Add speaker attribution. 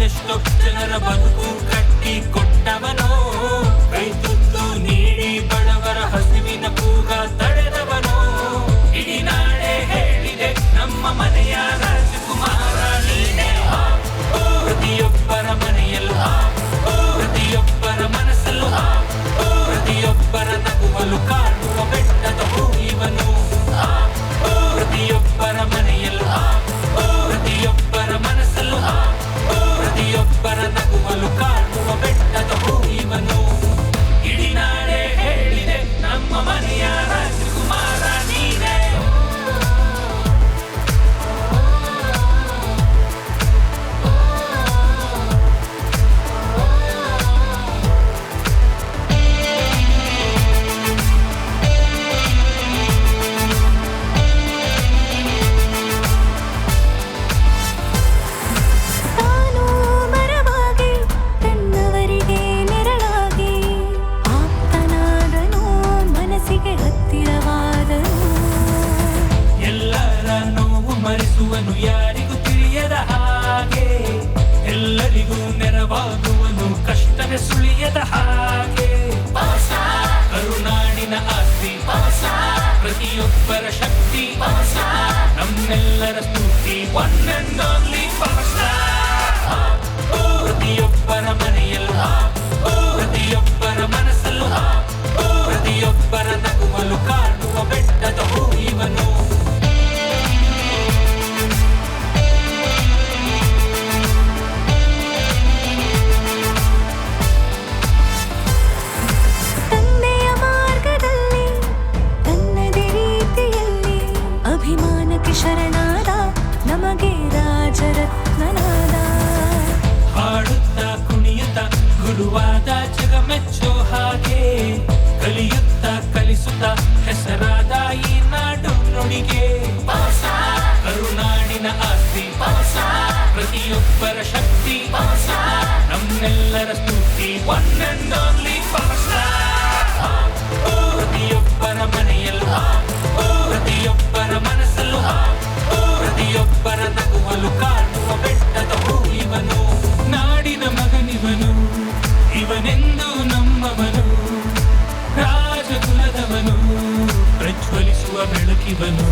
Speaker 1: ಎಷ್ಟೋ ಜನರ ಬದುಕು ಕಟ್ಟಿ ಕೊಟ್ಟವನು, ಕೈ ತುತ್ತು ನೀಡಿ ಬಡವರ ಹಸಿವಿನ ಕೂಗ ತಡೆದವನು. ಇಡೀ ನಾಡೆ ಹೇಳಿದೆ ನಮ್ಮ ಮನೆಯ ರಾಜಕುಮಾರ ನೀನೇ. ಪ್ರತಿಯೊಬ್ಬರ ಮನೆಯಲ್ಲೂ ಪ್ರತಿಯೊಬ್ಬರ ಮನಸ್ಸಲ್ಲೂ ಪ್ರತಿಯೊಬ್ಬರ ನಗುವಲು ಕಾಣುವ ಬೆಟ್ಟದ ಹೂ ಇವನು. ಪ್ರತಿಯೊಬ್ಬರ ಮನೆಯಲ್ಲೂ ಪ್ರತಿಯೊಬ್ಬರ ಮನಸ್ಸಲ್ಲೂ ಪ್ರತಿಯೊಬ್ಬರ ನಗುವಲು ಕಾಣುವ ಬೆಟ್ಟದ ಹೂ ಇವನು. ಇಡೀ ನಾಡೆ ಹೇಳಿದೆ ನಮ್ಮ ಮನೆಯ ರಾಜಕುಮಾರ ನೀನೇ. ಮರಿಸುವನು ಯಾರಿಗೂ ತಿಳಿಯದ ಹಾಗೆ, ಎಲ್ಲರಿಗೂ ನೆರವಾಗುವನು ಕಷ್ಟವೇ ಸುಳಿಯದ ಹಾಗೆ. ಕರುನಾಡಿನ ಆಸ್ತಿ ಪ್ರತಿಯೊಬ್ಬರ ಶಕ್ತಿ, ನಮ್ಮೆಲ್ಲರ ಸ್ತುತಿ one and only power star. ಪ್ರತಿಯೊಬ್ಬರ ಮನೆಯಲ್ಲೂ ಪ್ರತಿಯೊಬ್ಬರ ಮನಸ್ಸಲ್ಲೂ ಪ್ರತಿಯೊಬ್ಬರ ನಗುವಲು ಕಾಣುವ ಬೆಟ್ಟದ ಹೂ ಇವನು.
Speaker 2: ಶರಣಾದ ನಮಗೆ ರಾಜರತ್ನನಾದ,
Speaker 1: ಹಾಡುತ್ತಾ ಕುಣಿಯುತ್ತಾ ಗುರುವಾದ ಜಗ ಮೆಚ್ಚೋ ಹಾಗೆ, ಕಲಿಯುತ್ತಾ ಕಲಿಸುತ್ತಾ ಹೆಸರಾದ ಈ ನಾಡು ನುಡಿಗೆ. ಕರುನಾಡಿನ ಆಸ್ತಿ ಪ್ರತಿಯೊಬ್ಬರ ಶಕ್ತಿ, ನಮ್ಮೆಲ್ಲರ ಸ್ತುತಿ one and only power star. ಪ್ರತಿಯೊಬ್ಬರ ಮನೆಯಲ್ಲೂ ಪ್ರತಿಯೊಬ್ಬರ ಮನಸ್ಸಲ್ಲೂ ಪ್ರತಿಯೊಬ್ಬರ ನಗುವಲು ಕಾಣುವ ಬೆಟ್ಟದ ಹೂ ಇವನು. ನಾಡಿನ ಮಗನಿವನು, ಇವನೆಂದು ನಮ್ಮವನು, ರಾಜಕುಲದವನು, ಪ್ರಜ್ವಲಿಸುವ ಬೆಳಕಿವನು.